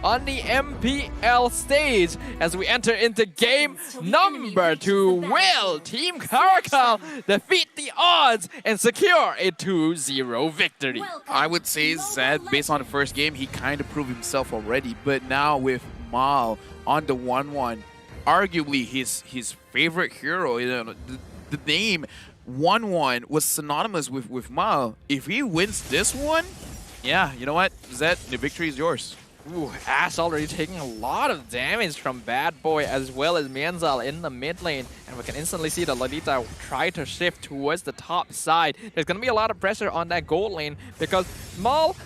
on the MPL stage as we enter into game number 2. Will Team Caracal defeat the odds and secure a 2-0 victory? I would say Zed, based on the first game, he kind of proved himself already. But now with Mal on the 1-1, arguably his favorite hero, the name 1-1 was synonymous with Mal. If he wins this one, yeah, you know what, Zed, the victory is yours. Ooh, Ash already taking a lot of damage from Bad Boy as well as Mianzal in the mid lane. And we can instantly see the Lolita try to shift towards the top side. There's going to be a lot of pressure on that gold lane because Mal,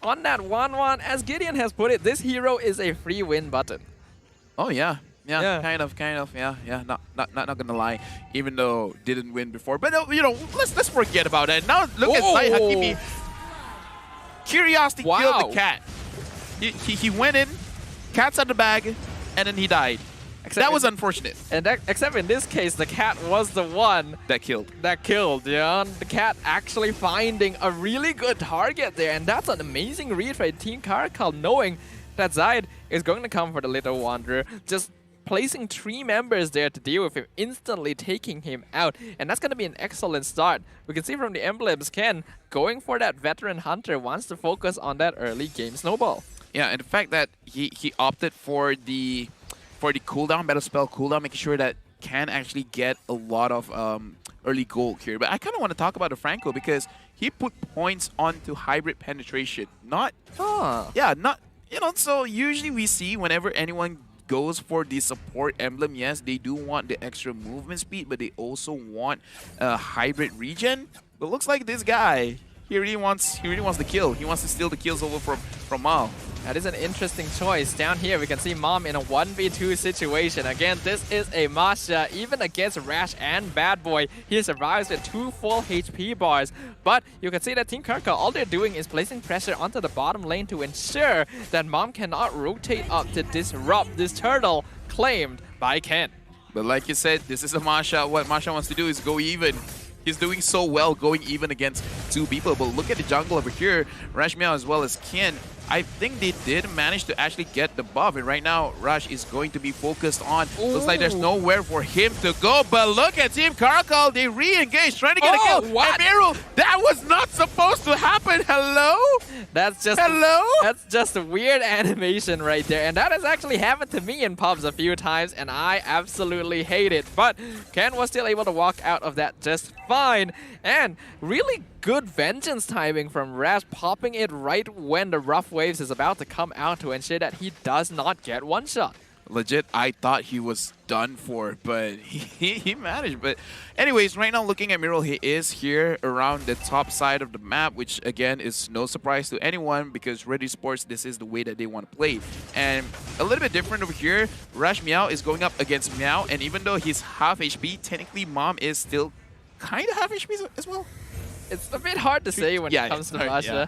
on that 1-1, as Gideon has put it, this hero is a free win button. Oh, yeah. Yeah, kind of, yeah. Not gonna lie, even though didn't win before, but you know, let's forget about it. Now look at Sai Hakimi. Curiosity killed the cat. He went in, cat's out the bag, and then he died. That was unfortunate. And except in this case, the cat was the one that killed. Yeah, the cat actually finding a really good target there, and that's an amazing read for Team Caracal, knowing that Zaid is going to come for the Little Wanderer, just placing 3 members there to deal with him, instantly taking him out. And that's going to be an excellent start. We can see from the emblems, Ken going for that veteran hunter, wants to focus on that early game snowball. Yeah, and the fact that he opted for the cooldown, battle spell cooldown, making sure that can actually get a lot of early gold here. But I kind of want to talk about the Franco because he put points onto hybrid penetration. Not, so usually we see whenever anyone goes for the support emblem, yes, they do want the extra movement speed, but they also want hybrid regen. But looks like this guy, he really wants the kill. He wants to steal the kills over from Mal. That is an interesting choice. Down here, we can see Mom in a 1v2 situation. Again, this is a Masha, even against Rash and Bad Boy. He survives with 2 full HP bars. But you can see that Team Caracal, all they're doing is placing pressure onto the bottom lane to ensure that Mom cannot rotate up to disrupt this turtle claimed by Ken. But like you said, this is a Masha. What Masha wants to do is go even. He's doing so well going even against 2 people. But look at the jungle over here. Rash Meow as well as Ken. I think they did manage to actually get the buff, and right now Rush is going to be focused on. Looks like there's nowhere for him to go, but look at Team Caracal, they re-engage, trying to get a kill. What? Miru, that was not supposed to happen. Hello? That's just That's just a weird animation right there, and that has actually happened to me in pubs a few times, and I absolutely hate it. But Ken was still able to walk out of that just fine, and really good vengeance timing from Rash, popping it right when the rough waves is about to come out to ensure that he does not get one shot. Legit, I thought he was done for, but he managed. But anyways, right now looking at Miro, he is here around the top side of the map, which again is no surprise to anyone because Red Esports, this is the way that they want to play. And a little bit different over here, Rash Meow is going up against Meow, and even though he's half HP, technically Mom is still kind of half HP as well. It's a bit hard to say when it comes to Masha.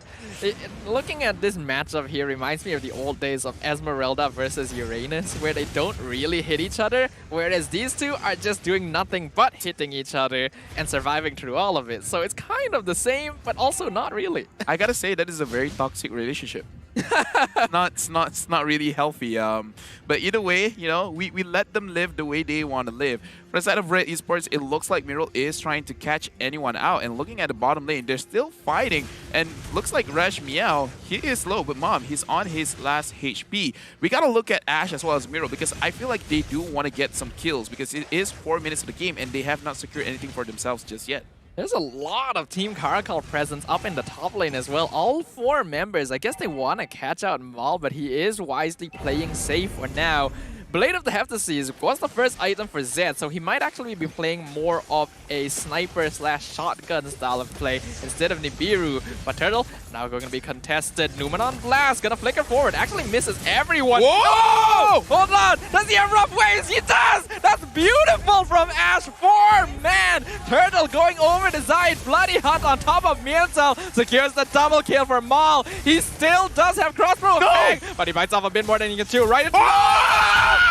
Looking at this matchup here reminds me of the old days of Esmeralda versus Uranus, where they don't really hit each other, whereas these two are just doing nothing but hitting each other and surviving through all of it. So it's kind of the same, but also not really. I gotta say, that is a very toxic relationship. It's not really healthy. But either way, you know, we let them live the way they want to live. From the side of Red Esports, it looks like Miro is trying to catch anyone out. And looking at the bottom lane, they're still fighting. And looks like Rash Meow, he is low, but Mom, he's on his last HP. We gotta look at Ash as well as Miro because I feel like they do want to get some kills because it is 4 minutes of the game and they have not secured anything for themselves just yet. There's a lot of Team Caracal presence up in the top lane as well. All 4 members, I guess they want to catch out Mal, but he is wisely playing safe for now. Blade of the Heptaseas was the first item for Zed, so he might actually be playing more of a sniper/shotgun style of play instead of Nibiru. But Turtle now going to be contested. Numenon Blast gonna flicker forward, actually misses everyone. Whoa! Oh, hold on, does he have rough waves? He does! That's beautiful from Ash. 4-man Turtle going over the side. Bloody Hunt on top of Mienzel secures the double kill for Mal. He still does have crossbow effect, but he bites off a bit more than he can chew right into a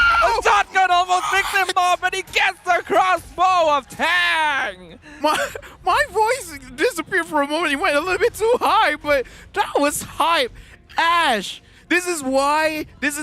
shotgun almost picks him off, but he gets the crossbow of Tang! My voice disappeared for a moment. He went a little bit too high, but that was hype. Ash, This is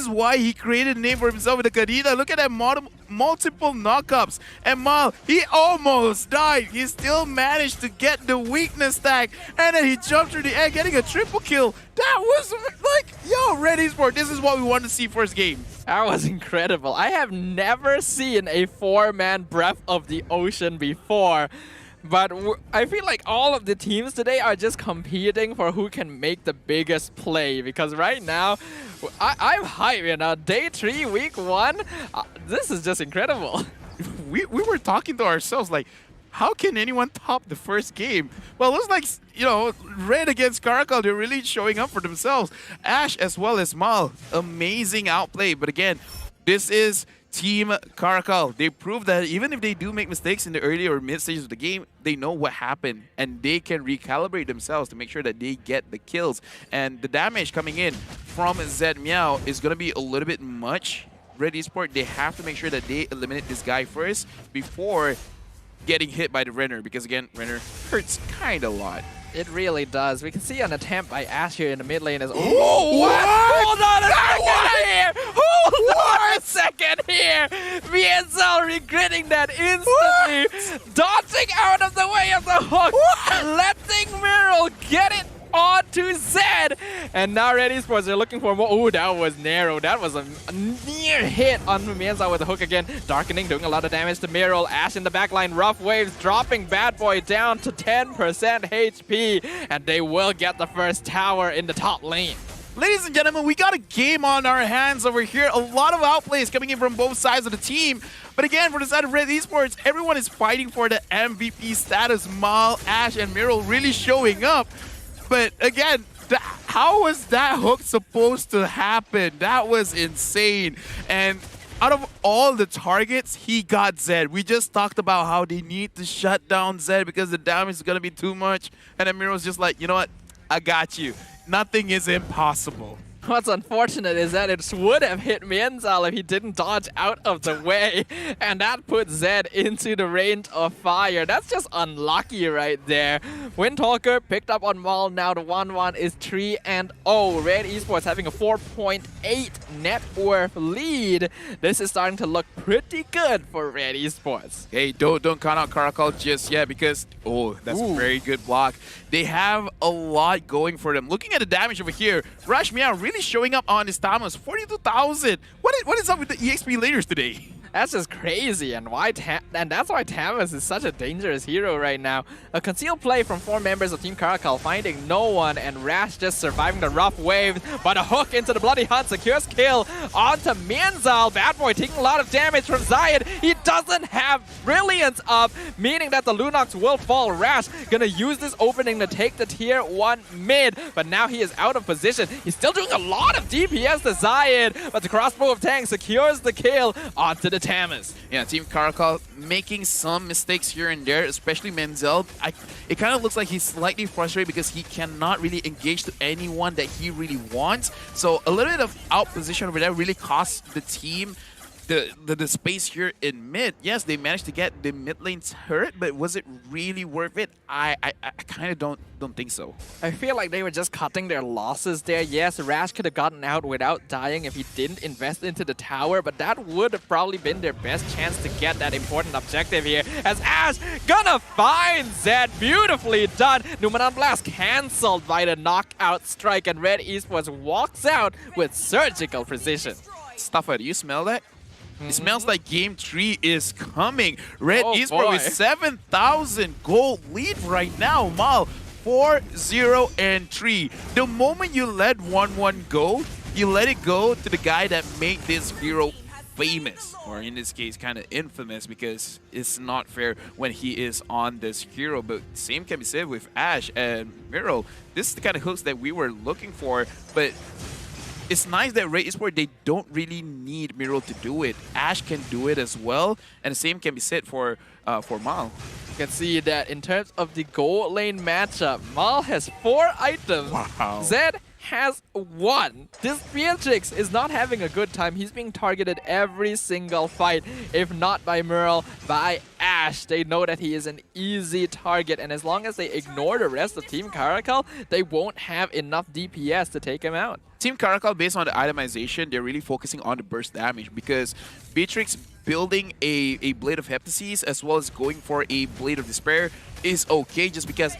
why he created a name for himself in the Kadita. Look at that multiple knockups. And Mal, he almost died. He still managed to get the weakness stack. And then he jumped through the air, getting a triple kill. That was like, yo, Red Esports, this is what we want to see first game. That was incredible. I have never seen a 4-man Breath of the Ocean before. But I feel like all of the teams today are just competing for who can make the biggest play. Because right now, I'm hyped, you know. Day 3, week 1, this is just incredible. We were talking to ourselves like, how can anyone top the first game? Well, it looks like, you know, Red against Caracal, they're really showing up for themselves. Ash as well as Mal, amazing outplay. But again, this is Team Caracal. They proved that even if they do make mistakes in the early or mid stages of the game, they know what happened and they can recalibrate themselves to make sure that they get the kills. And the damage coming in from Zed Meow is going to be a little bit much. Red Esports, they have to make sure that they eliminate this guy first before getting hit by the Renner, because again, Renner hurts kind of a lot. It really does. We can see an attempt by Ash here in the mid lane as well. Oh, what? Hold on a second here! Hold on a second here! Mienzel regretting that instantly. Dodging out of the way of the hook. Letting Miral get it onto Zed. And now Red Esports are looking for more. Oh, that was narrow. That was a near hit on Mienzel with the hook again. Darkening, doing a lot of damage to Miral. Ash in the backline. Rough Waves dropping Bad Boy down to 10% HP. And they will get the first tower in the top lane. Ladies and gentlemen, we got a game on our hands over here. A lot of outplays coming in from both sides of the team. But again, for the side of Red Esports, everyone is fighting for the MVP status. Mal, Ash, and Miral really showing up. But again, how was that hook supposed to happen? That was insane. And out of all the targets, he got Zed. We just talked about how they need to shut down Zed because the damage is going to be too much. And then Miro's just like, you know what? I got you. Nothing is impossible. What's unfortunate is that it would have hit Mienzel if he didn't dodge out of the way. And that put Zed into the range of fire. That's just unlucky right there. Windtalker picked up on Mal. Now the 1-1 is 3-0. Red Esports having a 4.8 net worth lead. This is starting to look pretty good for Red Esports. Hey, don't count out Caracal just yet because, oh, that's a very good block. They have a lot going for them. Looking at the damage over here, Rush Meow really showing up on his Tamas. 42,000. What is up with the EXP laners today? That's just crazy, and that's why Tamas is such a dangerous hero right now. A concealed play from 4 members of Team Caracal, finding no one, and Rash just surviving the rough waves, but a hook into the Bloody Hunt secures kill onto Mienzel. Bad Boy taking a lot of damage from Zayed. He doesn't have Brilliance up, meaning that the Lunox will fall. Rash gonna use this opening to take the tier 1 mid, but now he is out of position. He's still doing a lot of DPS to Zayed, but the crossbow of Tang secures the kill onto the Tamas. Yeah, Team Caracal making some mistakes here and there, especially Menzel. It kind of looks like he's slightly frustrated because he cannot really engage to anyone that he really wants. So a little bit of out position over there really costs the team the space here in mid. Yes, they managed to get the mid lanes hurt, but was it really worth it? I kind of don't think so. I feel like they were just cutting their losses there. Yes, Rash could have gotten out without dying if he didn't invest into the tower, but that would have probably been their best chance to get that important objective here. As Ash gonna find Zed. Beautifully done. Numenon Blast cancelled by the knockout strike, and Red Esports walks out with surgical precision. Stuffer, do you smell that? It smells like Game 3 is coming. Red Esports with 7,000 gold lead right now. Mal, 4-0-3. The moment you let 1-1 go, you let it go to the guy that made this hero famous. Or in this case, kind of infamous, because it's not fair when he is on this hero. But same can be said with Ash and Miral. This is the kind of hooks that we were looking for, but it's nice that Red Esports, they don't really need Miral to do it. Ash can do it as well, and the same can be said for Mal. You can see that in terms of the gold lane matchup, Mal has 4 items. Wow. Zed has won. This Beatrix is not having a good time. He's being targeted every single fight. If not by Merle, by Ash. They know that he is an easy target, and as long as they ignore the rest of Team Caracal, they won't have enough DPS to take him out. Team Caracal, based on the itemization, they're really focusing on the burst damage because Beatrix building a Blade of Heptases as well as going for a Blade of Despair is okay just because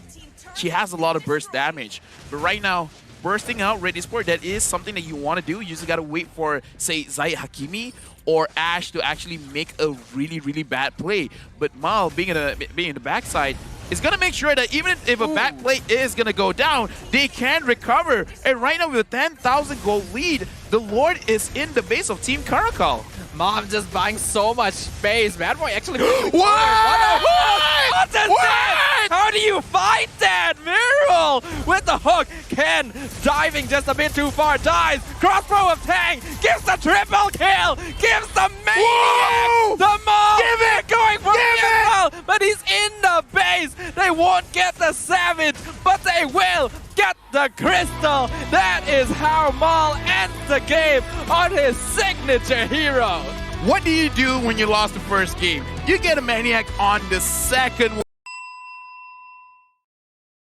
she has a lot of burst damage. But right now, bursting out Red Esports, that is something that you want to do. You usually got to wait for, say, Zayat Hakimi or Ash to actually make a really, really bad play. But Mal, being in the backside, is going to make sure that even if a bad play is going to go down, they can recover. And right now, with a 10,000 gold lead, the Lord is in the base of Team Caracal. Mom just buying so much space. Bad Boy actually... What? What's that? How do you fight that? Miral with the hook. Ken diving just a bit too far. Dies. Crossbow of Tang. Gives the triple kill. Gives the maniac. The Maul. Give it. Going for Give it. But he's in the base. They won't get the Savage, but they will get the Crystal. That is how Maul ends the game on his signature hero. What do you do when you lost the first game? You get a Maniac on the second one.